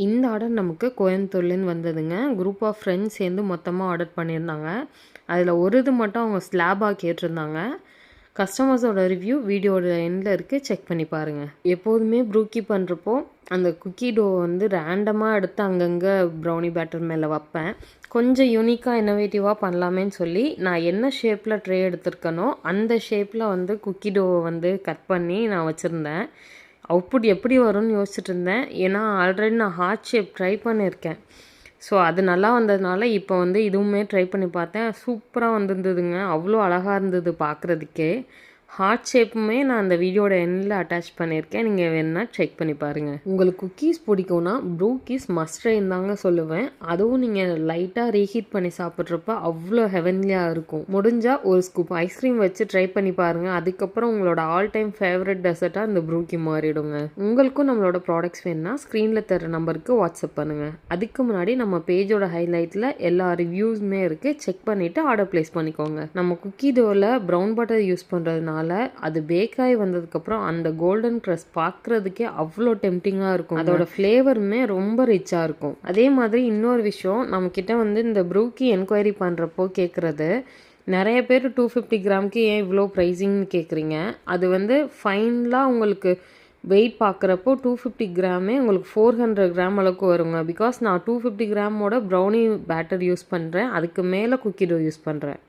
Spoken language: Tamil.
இந்த ஆர்டர் நமக்கு கோயம்புத்தூர்லேருந்து வந்ததுங்க. குரூப் ஆஃப் ஃப்ரெண்ட்ஸ் சேர்ந்து மொத்தமாக ஆர்டர் பண்ணியிருந்தாங்க. அதில் ஒரு இது மட்டும் அவங்க ஸ்லாபாக கேட்டிருந்தாங்க. கஸ்டமர்ஸோட ரிவ்யூ வீடியோட எண்டில் இருக்குது, செக் பண்ணி பாருங்கள். எப்போதுமே ப்ரூக்கி பண்ணுறப்போ அந்த குக்கி டோ வந்து ரேண்டமாக எடுத்து அங்கங்கே ப்ரௌனி பேட்டர் மேலே வைப்பேன். கொஞ்சம் யூனிக்காக இன்னோவேட்டிவாக பண்ணலாமேன்னு சொல்லி நான் என்ன ஷேப்பில் ட்ரே எடுத்திருக்கனோ அந்த ஷேப்பில் வந்து குக்கி டோவை வந்து கட் பண்ணி நான் வச்சுருந்தேன். அவுட்புட் எப்படி வரும்னு யோசிச்சுட்டு இருந்தேன். ஏன்னா ஆல்ரெடி நான் ஹார்ட் ஷேப் ட்ரை பண்ணியிருக்கேன். ஸோ அது நல்லா வந்ததுனால இப்போ வந்து இதுவுமே ட்ரை பண்ணி பார்த்தேன். சூப்பராக வந்திருந்ததுங்க. அவ்வளோ அழகாக இருந்தது பார்க்குறதுக்கே. ஹார்ட் ஷேப்புமே நான் அந்த வீடியோட எண்டில் அட்டாச் பண்ணியிருக்கேன். நீங்கள் வேணுன்னா செக் பண்ணி பாருங்கள். உங்களுக்கு குக்கீஸ் பிடிக்கும்னா ப்ரூக்கீஸ் மஸ்ட் ட்ரைன்னு தாங்க சொல்லுவேன். அதுவும் நீங்கள் லைட்டாக ரீஹீட் பண்ணி சாப்பிட்றப்ப அவ்வளோ ஹெவன்லியாக இருக்கும். முடிஞ்சால் ஒரு ஸ்கூப் ஐஸ்கிரீம் வச்சு ட்ரை பண்ணி பாருங்கள். அதுக்கப்புறம் உங்களோட ஆல் டைம் ஃபேவரட் டெசர்ட்டாக இந்த ப்ரூக்கி மாறிடுங்க. உங்களுக்கும் நம்மளோட ப்ராடக்ட்ஸ் வேணுன்னா ஸ்க்ரீனில் தர நம்பருக்கு வாட்ஸ்அப் பண்ணுங்கள். அதுக்கு முன்னாடி நம்ம பேஜோட ஹைலைட்டில் எல்லா ரிவ்யூஸுமே இருக்குது, செக் பண்ணிவிட்டு ஆர்டர் ப்ளேஸ் பண்ணிக்கோங்க. நம்ம குக்கி டோவில் ப்ரௌன் பட்டர் யூஸ் பண்ணுறதுனால அது பேக் ஆகி வந்ததுக்கப்புறம் அந்த கோல்டன் க்ரஸ்ட் பார்க்குறதுக்கே அவ்வளோ டெம்டிங்காக இருக்கும். அதோட ஃப்ளேவருமே ரொம்ப ரிச்சாக இருக்கும். அதே மாதிரி இன்னொரு விஷயம், நம்மக்கிட்ட வந்து இந்த ப்ரூக்கி என்கொயரி பண்ணுறப்போ கேட்குறது, நிறைய பேர் 250 கிராமுக்கு ஏன் இவ்வளோ ப்ரைஸிங்னு கேட்குறீங்க. அது வந்து ஃபைனலாக உங்களுக்கு வெயிட் பார்க்குறப்போ 250 கிராமே உங்களுக்கு 400 கிராம் அளவுக்கு வருங்க. பிகாஸ் நான் 250 கிராமோட ப்ரௌனி பேட்டர் யூஸ் பண்ணுறேன், அதுக்கு மேலே குக்கி டோ யூஸ் பண்ணுறேன்.